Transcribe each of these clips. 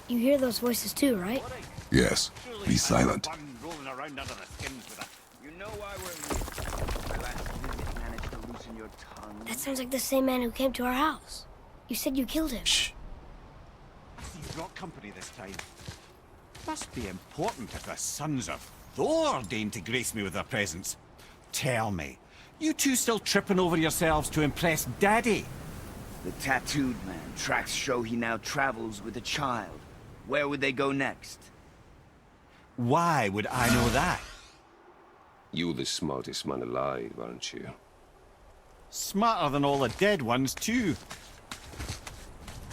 You hear those voices too, right? Yes. Be silent. That sounds like the same man who came to our house. You said you killed him. Shh. You've got company this time. Must be important if the sons of Thor deign to grace me with their presence. Tell me, you two still tripping over yourselves to impress Daddy? The tattooed man tracks show he now travels with a child. Where would they go next? Why would I know that? You're the smartest man alive, aren't you? Smarter than all the dead ones, too.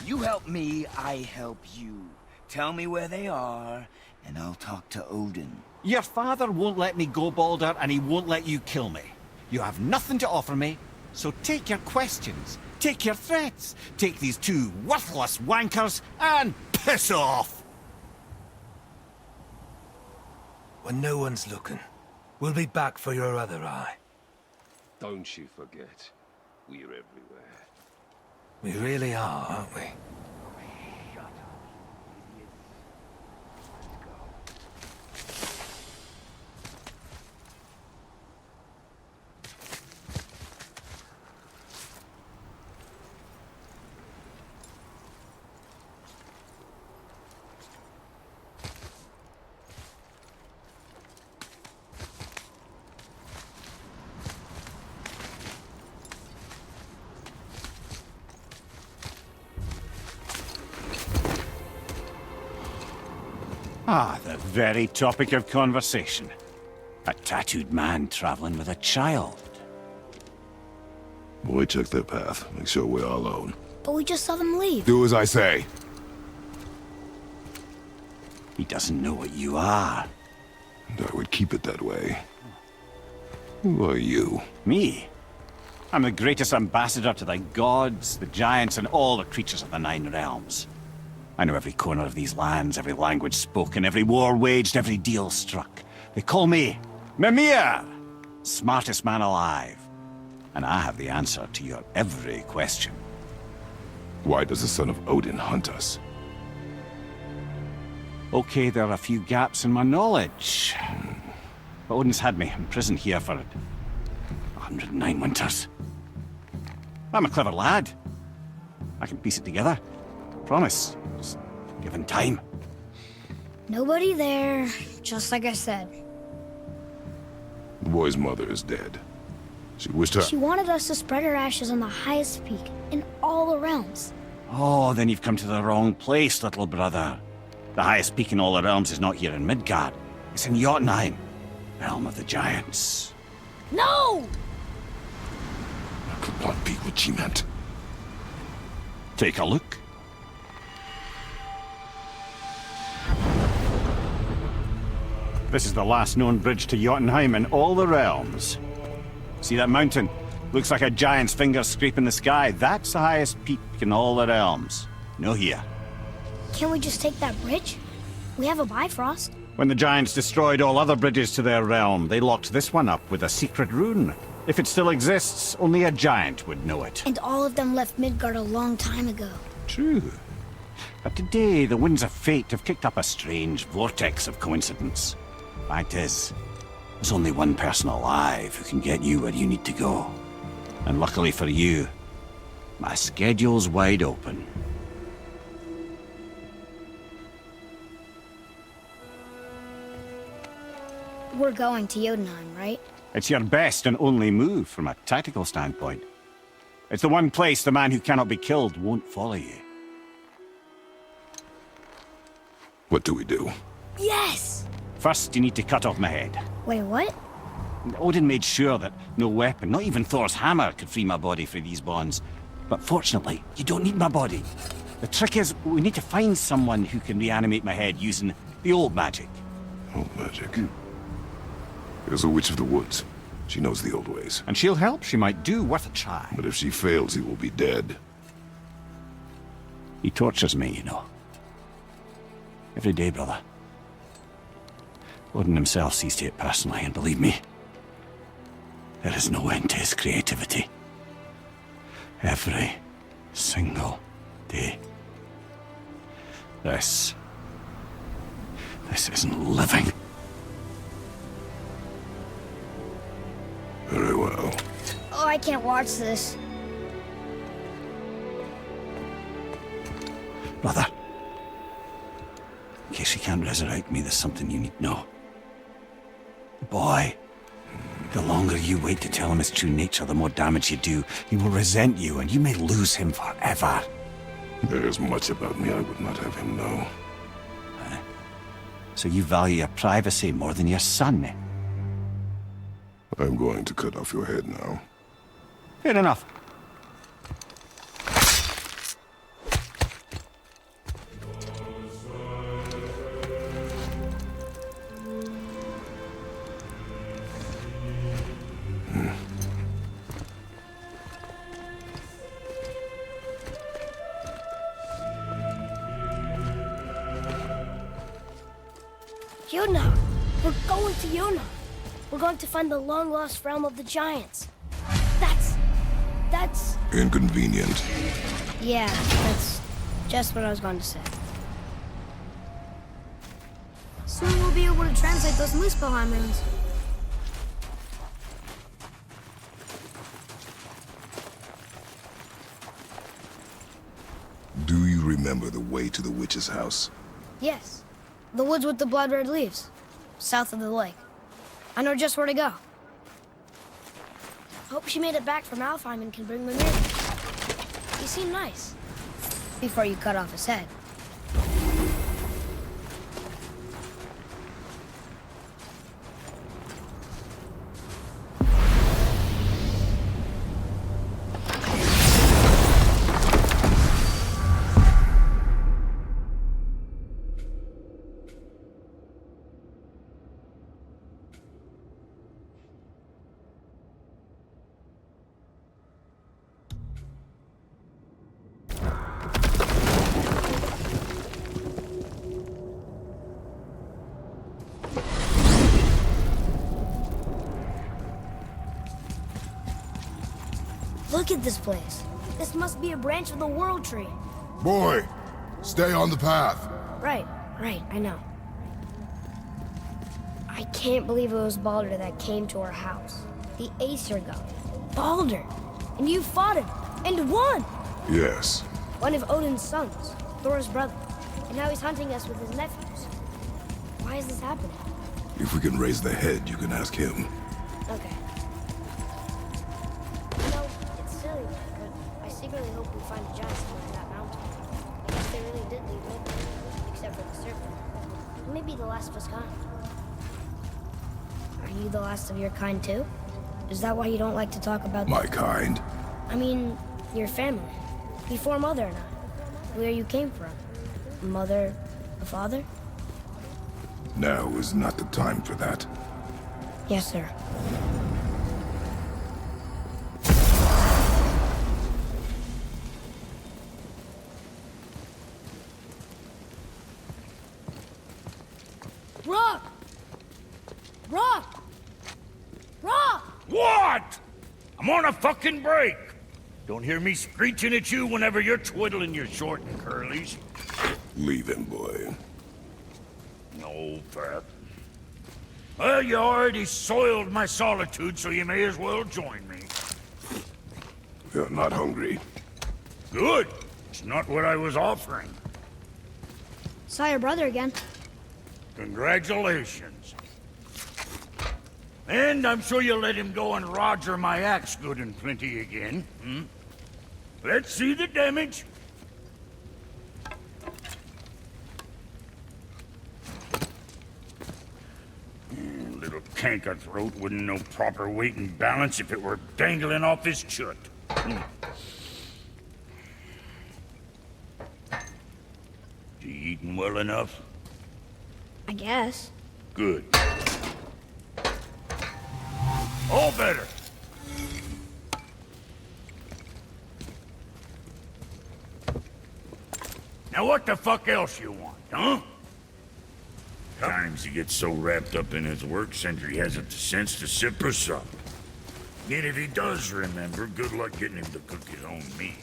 You help me, I help you. Tell me where they are, and I'll talk to Odin. Your father won't let me go, Balder, and he won't let you kill me. You have nothing to offer me, so take your questions, take your threats, take these two worthless wankers, and piss off! When no one's looking, we'll be back for your other eye. Don't you forget, we're everywhere. We really are, aren't we? Ah, the very topic of conversation. A tattooed man traveling with a child. Boy, check their path. Make sure we're all alone. But we just saw them leave. Do as I say. He doesn't know what you are. And I would keep it that way. Who are you? Me? I'm the greatest ambassador to the gods, the giants, and all the creatures of the Nine Realms. I know every corner of these lands, every language spoken, every war waged, every deal struck. They call me Mimir, smartest man alive. And I have the answer to your every question. Why does the son of Odin hunt us? Okay, there are a few gaps in my knowledge. But Odin's had me imprisoned here for 109 winters. I'm a clever lad. I can piece it together. Promise. Just given time. Nobody there, just like I said. The boy's mother is dead. She wished her... She wanted us to spread her ashes on the highest peak in all the realms. Oh, then you've come to the wrong place, little brother. The highest peak in all the realms is not here in Midgard. It's in Jotunheim, realm of the giants. No! I could not be what she meant. Take a look. This is the last known bridge to Jotunheim in all the realms. See that mountain? Looks like a giant's finger scraping the sky. That's the highest peak in all the realms. No here. Can't we just take that bridge? We have a Bifrost. When the giants destroyed all other bridges to their realm, they locked this one up with a secret rune. If it still exists, only a giant would know it. And all of them left Midgard a long time ago. True. But today, the winds of fate have kicked up a strange vortex of coincidence. Fact is, there's only one person alive who can get you where you need to go. And luckily for you, my schedule's wide open. We're going to Jotunheim, right? It's your best and only move from a tactical standpoint. It's the one place the man who cannot be killed won't follow you. What do we do? Yes! First, you need to cut off my head. Wait, what? Odin made sure that no weapon, not even Thor's hammer, could free my body from these bonds. But fortunately, you don't need my body. The trick is, we need to find someone who can reanimate my head using the old magic. Old magic. There's a witch of the woods. She knows the old ways. And she'll help, she might do, worth a try. But if she fails, he will be dead. He tortures me, you know. Every day, brother. Odin himself sees to it personally, and believe me, there is no end to his creativity. Every single day. This This isn't living. Very well. Oh, I can't watch this. Brother, in case you can't resurrect me, there's something you need to know. The boy, the longer you wait to tell him his true nature, the more damage you do. He will resent you, and you may lose him forever. There is much about me I would not have him know. So you value your privacy more than your son, eh? I'm going to cut off your head now. Fair enough. Yuna! We're going to Yuna! We're going to find the long-lost realm of the giants. That's... Inconvenient. Yeah, that's just what I was going to say. Soon we'll be able to translate those Muspelheim runes. Do you remember the way to the witch's house? Yes. The woods with the blood-red leaves. South of the lake. I know just where to go. Hope she made it back from Alfheim and can bring me near. You seem nice. Before you cut off his head. Look at this place. This must be a branch of the World Tree. Boy, stay on the path. Right, I know. I can't believe it was Baldur that came to our house. The Aesir god. Baldur! And you fought him, and won! Yes. One of Odin's sons, Thor's brother. And now he's hunting us with his nephews. Why is this happening? If we can raise the head, you can ask him. Okay. You know, it's silly, but I secretly hope we find the giants somewhere in that mountain. I guess they really did leave nobody, except for the serpent. Maybe the last of us kind. Are you the last of your kind too? Is that why you don't like to talk about My kind? I mean, your family. Before Mother and I. Where you came from. A mother, a father? Now is not the time for that. Yes, sir. Rock! Rock! Rock! What? I'm on a fucking break. Don't hear me screeching at you whenever you're twiddling your short and curlies. Leave him, boy. No, Pat. Well, you already soiled my solitude, so you may as well join me. You're not hungry. Good. It's not what I was offering. Saw your brother again. Congratulations. And I'm sure you'll let him go and roger my axe good and plenty again, hmm? Let's see the damage. Little canker throat wouldn't know proper weight and balance if it were dangling off his chut. You eating well enough? I guess. Good. All better. Now what the fuck else you want, huh? Times he gets so wrapped up in his work, Sentry hasn't the sense to sip or sup. And if he does remember, good luck getting him to cook his own meat.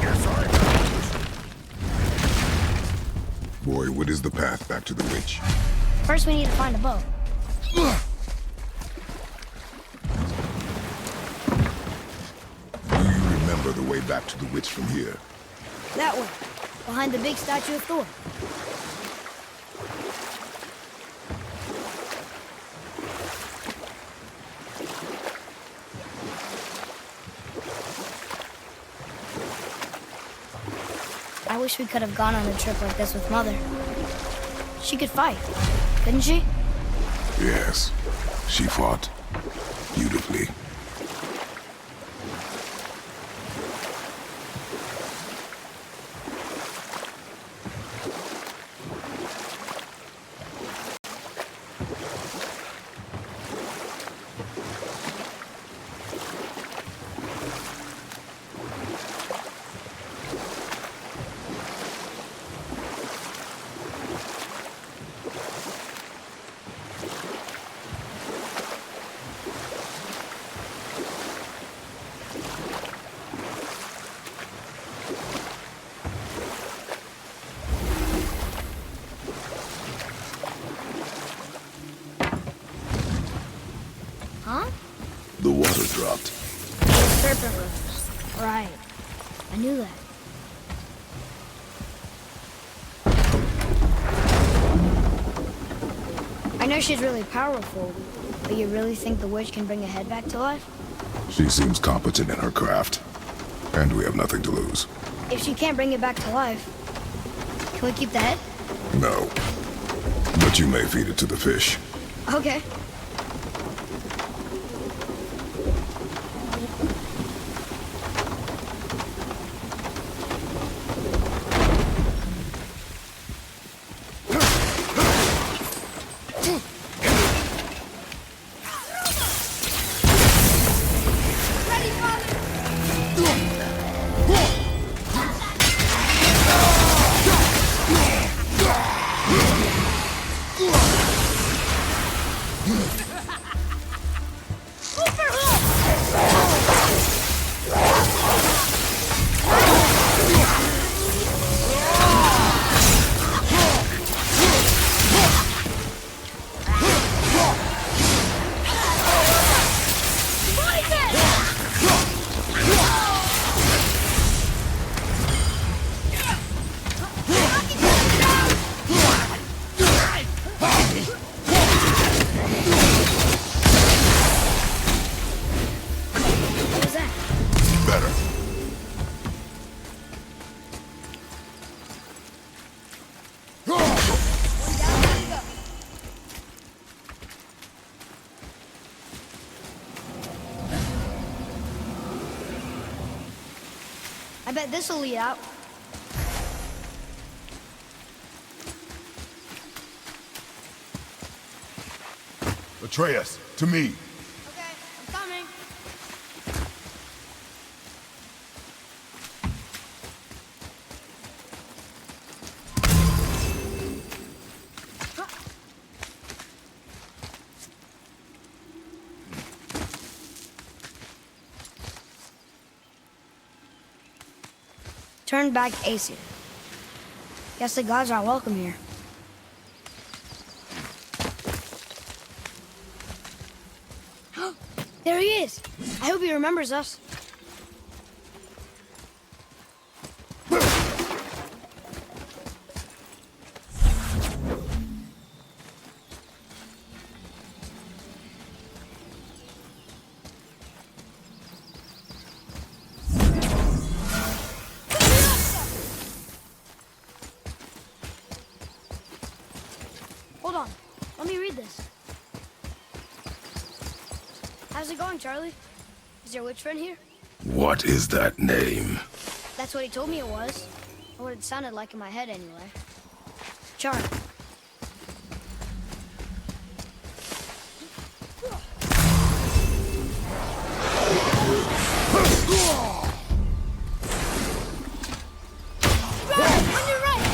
Guess I... boy, what is the path back to the witch? First, we need to find a boat. Do you remember the way back to the witch from here? That way, behind the big statue of Thor. I wish we could have gone on a trip like this with Mother. She could fight, couldn't she? Yes, she fought beautifully. Huh? The water dropped. Serpent rose. Right. I knew that. I know she's really powerful, but you really think the witch can bring a head back to life? She seems competent in her craft, and we have nothing to lose. If she can't bring it back to life, can we keep the head? No. But you may feed it to the fish. Okay. I bet this'll lead out. Atreus, to me. Okay, I'm coming. Turn back Aesir. Guess the gods aren't welcome here. There he is! I hope he remembers us. Hold on. Let me read this. How's it going, Charlie? Is your witch friend here? What is that name? That's what he told me it was. Or what it sounded like in my head, anyway. Charlie. On your right!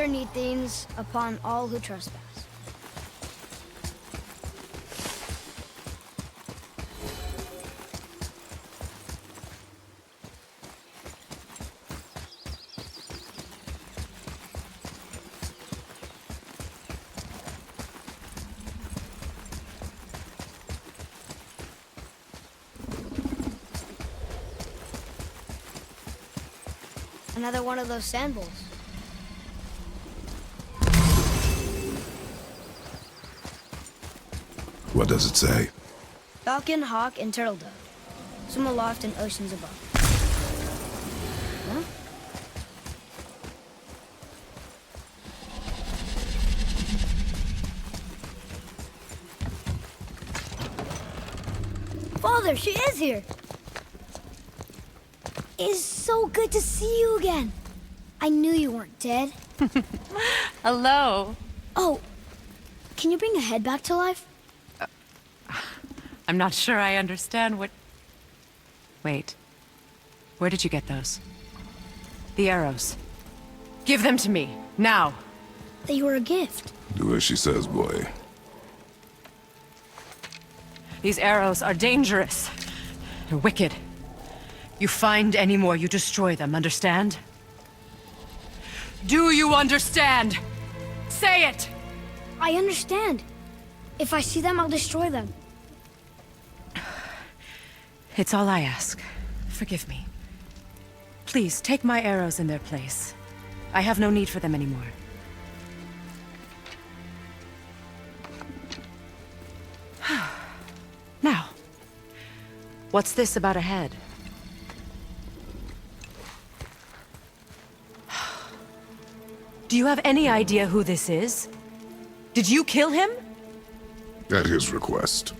other neat things upon all who trespass. Another one of those sand bowls. What does it say? Falcon, hawk, and turtle dove. Swim aloft in oceans above. Huh? Father, she is here! It is so good to see you again. I knew you weren't dead. Hello. Oh, can you bring a head back to life? I'm not sure I understand what... Wait. Where did you get those? The arrows. Give them to me, now. They were a gift. Do as she says, boy. These arrows are dangerous. They're wicked. You find any more, you destroy them, understand? Do you understand? Say it! I understand. If I see them, I'll destroy them. It's all I ask. Forgive me. Please, take my arrows in their place. I have no need for them anymore. Now, what's this about a head? Do you have any idea who this is? Did you kill him? At his request.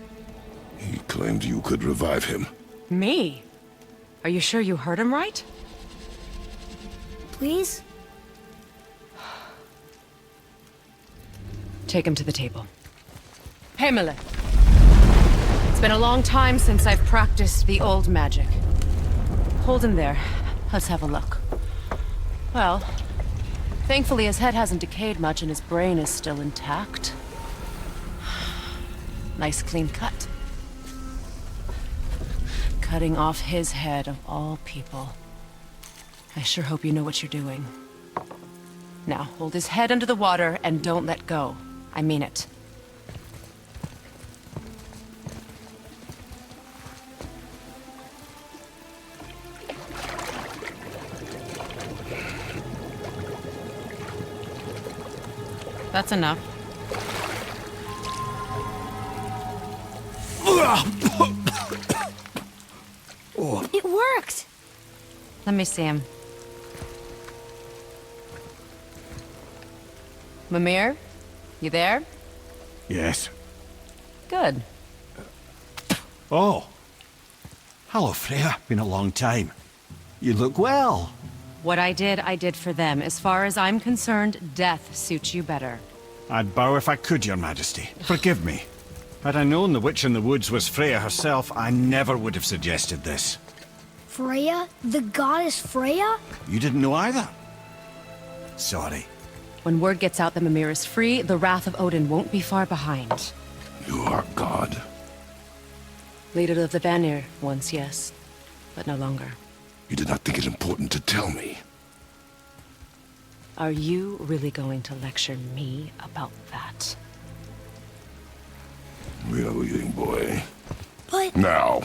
He claimed you could revive him. Me? Are you sure you heard him right? Please? Take him to the table. Pamela. It's been a long time since I've practiced the old magic. Hold him there. Let's have a look. Well, thankfully his head hasn't decayed much and his brain is still intact. Nice clean cut. Cutting off his head of all people. I sure hope you know what you're doing. Now, hold his head under the water and don't let go. I mean it. That's enough. It worked! Let me see him. Mimir? You there? Yes. Good. Oh. Hello, Freya. Been a long time. You look well. What I did for them. As far as I'm concerned, death suits you better. I'd bow if I could, Your Majesty. Forgive me. Had I known the witch in the woods was Freya herself, I never would have suggested this. Freya? The goddess Freya? You didn't know either? Sorry. When word gets out that Mimir is free, the wrath of Odin won't be far behind. You are God. Leader of the Vanir, once yes, but no longer. You did not think it important to tell me. Are you really going to lecture me about that? We are leaving, boy. But... Now.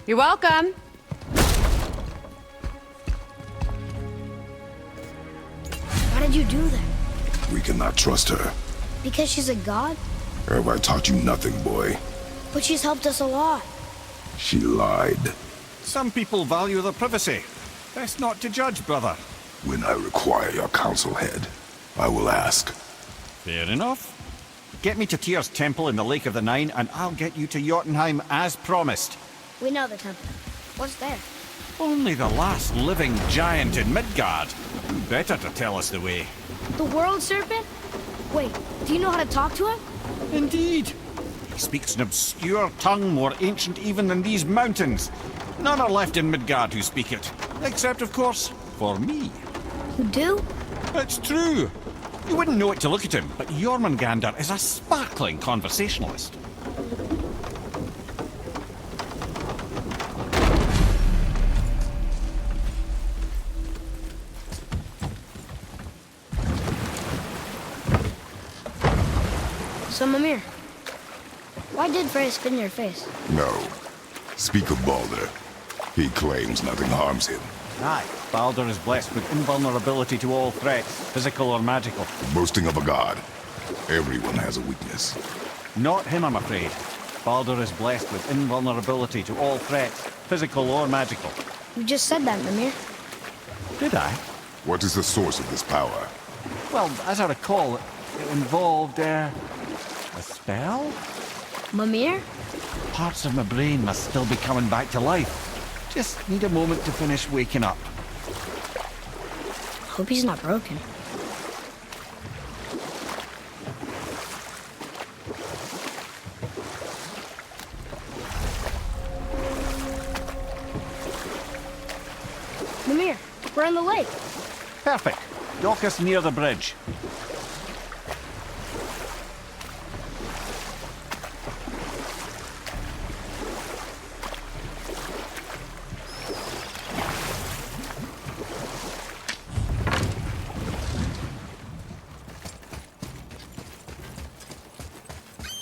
You're welcome! Why did you do that? We cannot trust her. Because she's a god? Have I taught you nothing, boy? But she's helped us a lot. She lied. Some people value their privacy. Best not to judge, brother. When I require your council head, I will ask. Fair enough. Get me to Tyr's temple in the Lake of the Nine, and I'll get you to Jotunheim as promised. We know the temple. What's there? Only the last living giant in Midgard. Who better to tell us the way? The world serpent? Wait, do you know how to talk to him? Indeed. He speaks an obscure tongue more ancient even than these mountains. None are left in Midgard who speak it. Except, of course, for me. You do? It's true. You wouldn't know it to look at him, but Jormungandr is a sparkling conversationalist. So, Mimir, why did Freya spit in your face? No. Speak of Baldur. He claims nothing harms him. Aye, Baldur is blessed with invulnerability to all threats, physical or magical. Boasting of a god. Everyone has a weakness. Not him, I'm afraid. Baldur is blessed with invulnerability to all threats, physical or magical. You just said that, Mimir. Did I? What is the source of this power? Well, as I recall, it involved, a spell? Mimir? Parts of my brain must still be coming back to life. Just need a moment to finish waking up. Hope he's not broken. Mimir, we're on the lake. Perfect. Dock us near the bridge.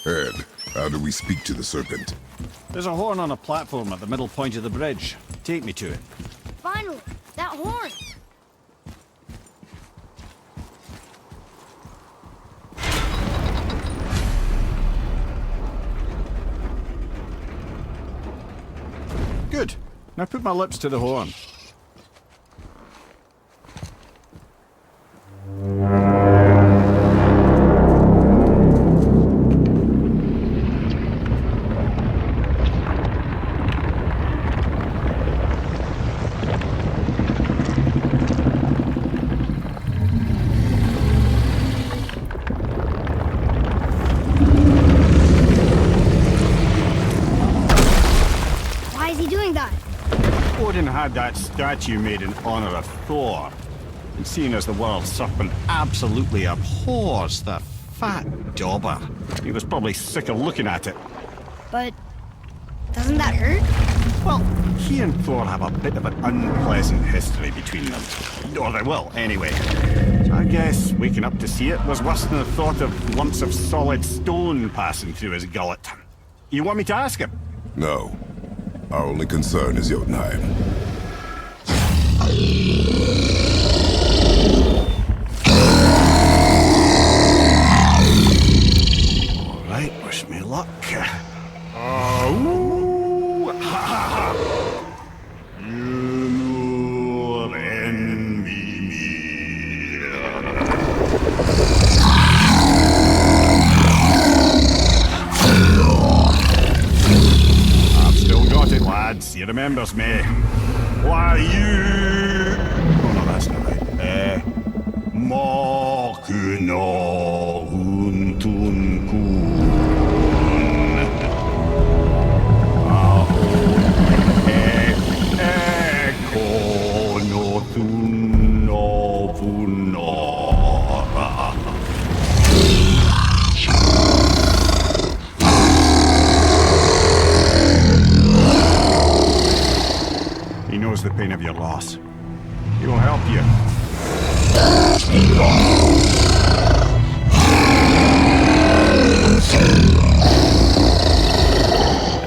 Ed, how do we speak to the serpent? There's a horn on a platform at the middle point of the bridge. Take me to it. Finally, that horn. Good. Now put my lips to the horn. Why is he doing that? Odin had that statue made in honor of Thor. And seeing as the world serpent absolutely abhors the fat dauber, he was probably sick of looking at it. But doesn't that hurt? Well, he and Thor have a bit of an unpleasant history between them. Or they will, anyway. So I guess waking up to see it was worse than the thought of lumps of solid stone passing through his gullet. You want me to ask him? No. Our only concern is Jotunheim. All right, wish me luck. Oh, ha ha ha. You envy me. I've still got it, lads. He remembers me. Why you? Oh no, that's not right. Mokuno untun kun. Eko no tun no funora. He knows the pain of your loss. He will help you.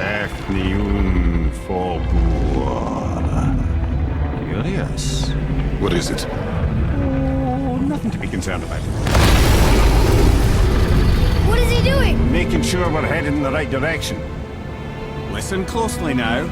Efniun Fogur. Curious. What is it? Oh, nothing to be concerned about. What is he doing? Making sure we're headed in the right direction. Listen closely now.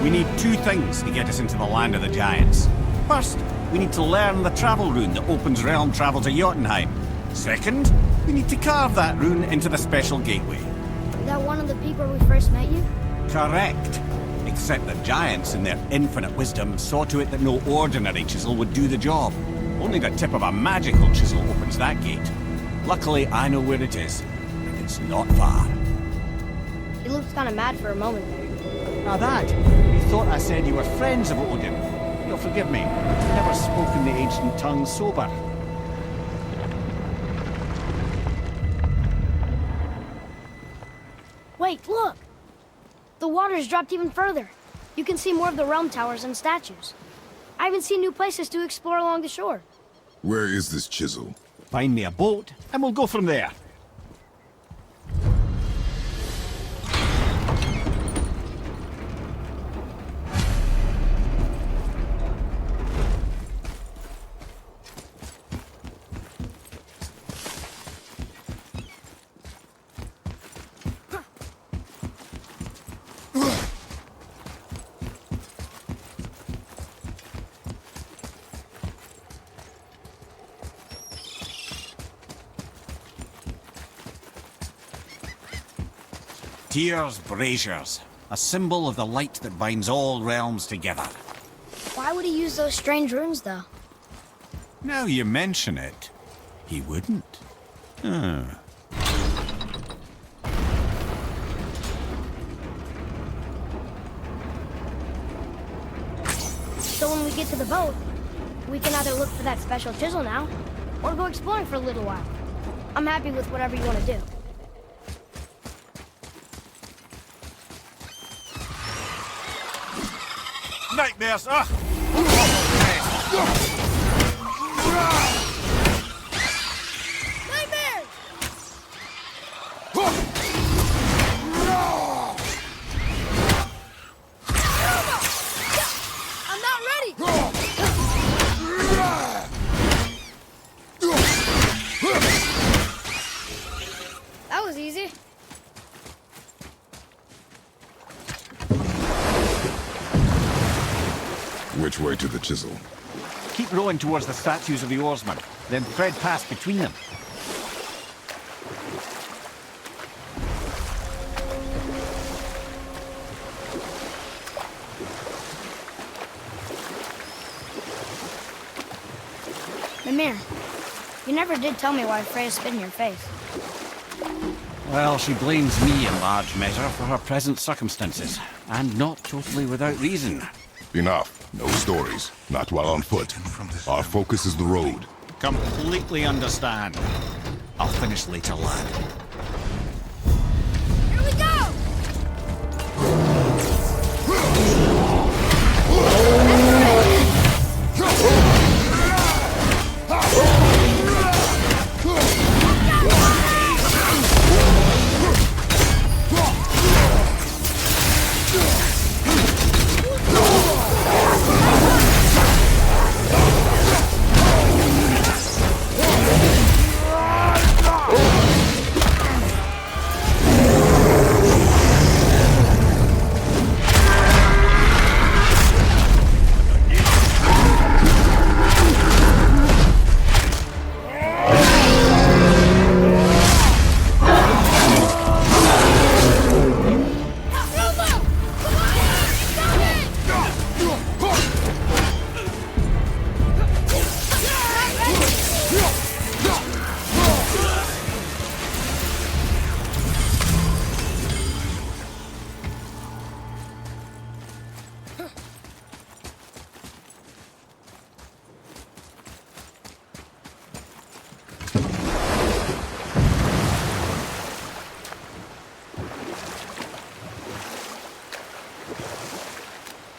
We need two things to get us into the land of the giants. First, we need to learn the travel rune that opens realm travel to Jotunheim. Second, we need to carve that rune into the special gateway. Is that one of the people we first met you? Correct. Except the giants, in their infinite wisdom, saw to it that no ordinary chisel would do the job. Only the tip of a magical chisel opens that gate. Luckily, I know where it is, and it's not far. He looked kind of mad for a moment there. Now that, you thought I said you were friends of Odin. You'll forgive me. I've never spoken the ancient tongue sober. Wait, look! The water's dropped even further. You can see more of the realm towers and statues. I even see new places to explore along the shore. Where is this chisel? Find me a boat, and we'll go from there. Tyr's braziers, a symbol of the light that binds all realms together. Why would he use those strange runes, though? Now you mention it, he wouldn't. So when we get to the boat, we can either look for that special chisel now, or go exploring for a little while. I'm happy with whatever you want to do. Nightmares! Ah! Nightmare! I'm not ready! That was easy. Which way to the chisel? Keep rowing towards the statues of the oarsmen, then thread past between them. Mimir, you never did tell me why Freya spit in your face. Well, she blames me in large measure for her present circumstances, and not totally without reason. Enough. No stories. Not while on foot. Our focus is the road. Completely understand. I'll finish later, lad. Here we go!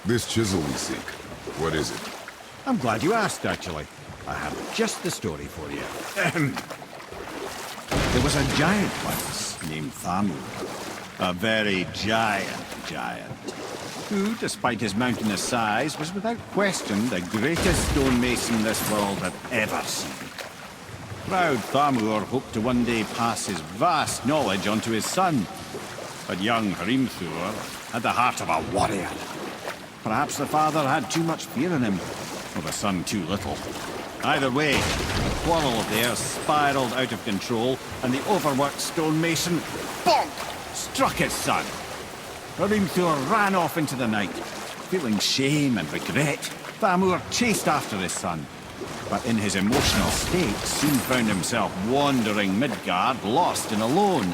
This chisel we seek, what is it? I'm glad you asked, actually. I have just the story for you. There was a giant once named Thamur. A very giant, who, despite his mountainous size, was without question the greatest stonemason this world had ever seen. Proud Thamur hoped to one day pass his vast knowledge on to his son. But young Hrimthur had the heart of a warrior. Perhaps the father had too much fear in him, or the son too little. Either way, the quarrel of theirs spiraled out of control, and the overworked stonemason, bonk, struck his son. Hrimthur ran off into the night. Feeling shame and regret, Thamur chased after his son. But in his emotional state, soon found himself wandering Midgard, lost and alone.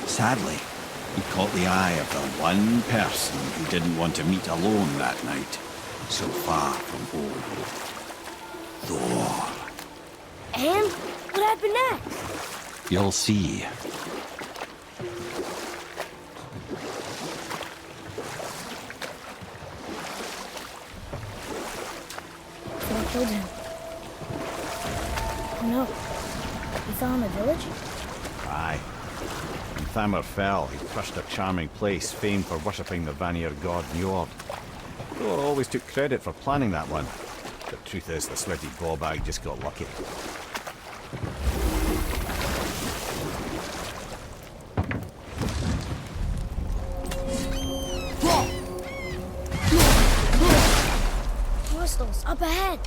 Sadly, he caught the eye of the one person he didn't want to meet alone that night. so far from old Thor. And what happened next? You'll see. Thor killed him. Oh no. He fell in the village? Aye. When Thamur fell, he crushed a charming place famed for worshipping the Vanir god Njord. Thor always took credit for planning that one. The truth is, the sweaty ballbag just got lucky. Crystals, up ahead!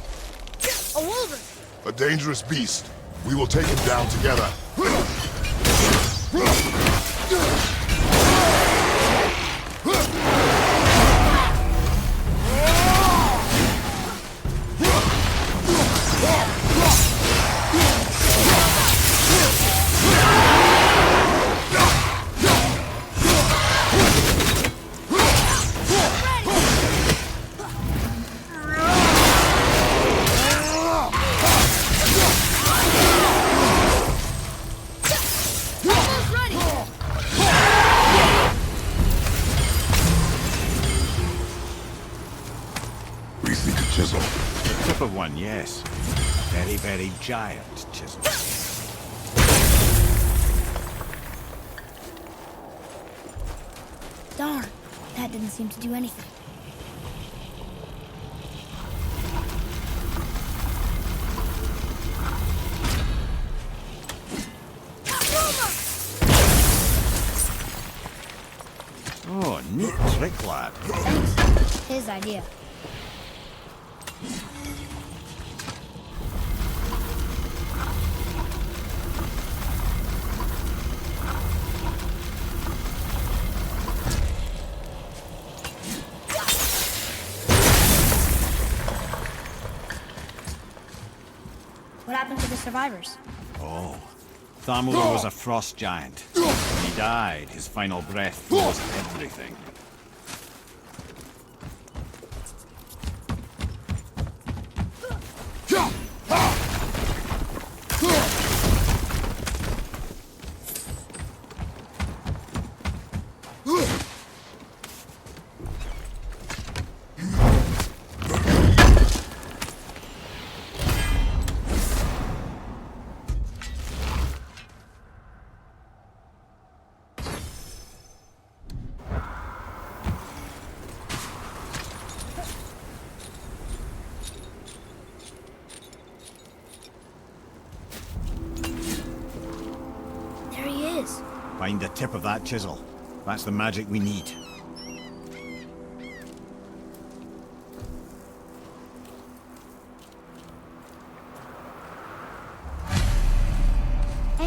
A wolverine! A dangerous beast. We will take him down together. Chisel. The tip of one, yes. Very, very giant chisel. Darn, that didn't seem to do anything. Oh, neat trick, lad. Thanks. His idea. What happened to the survivors? Oh. Thamur was a frost giant. When he died, his final breath froze everything. There he is. Find the tip of that chisel. That's the magic we need.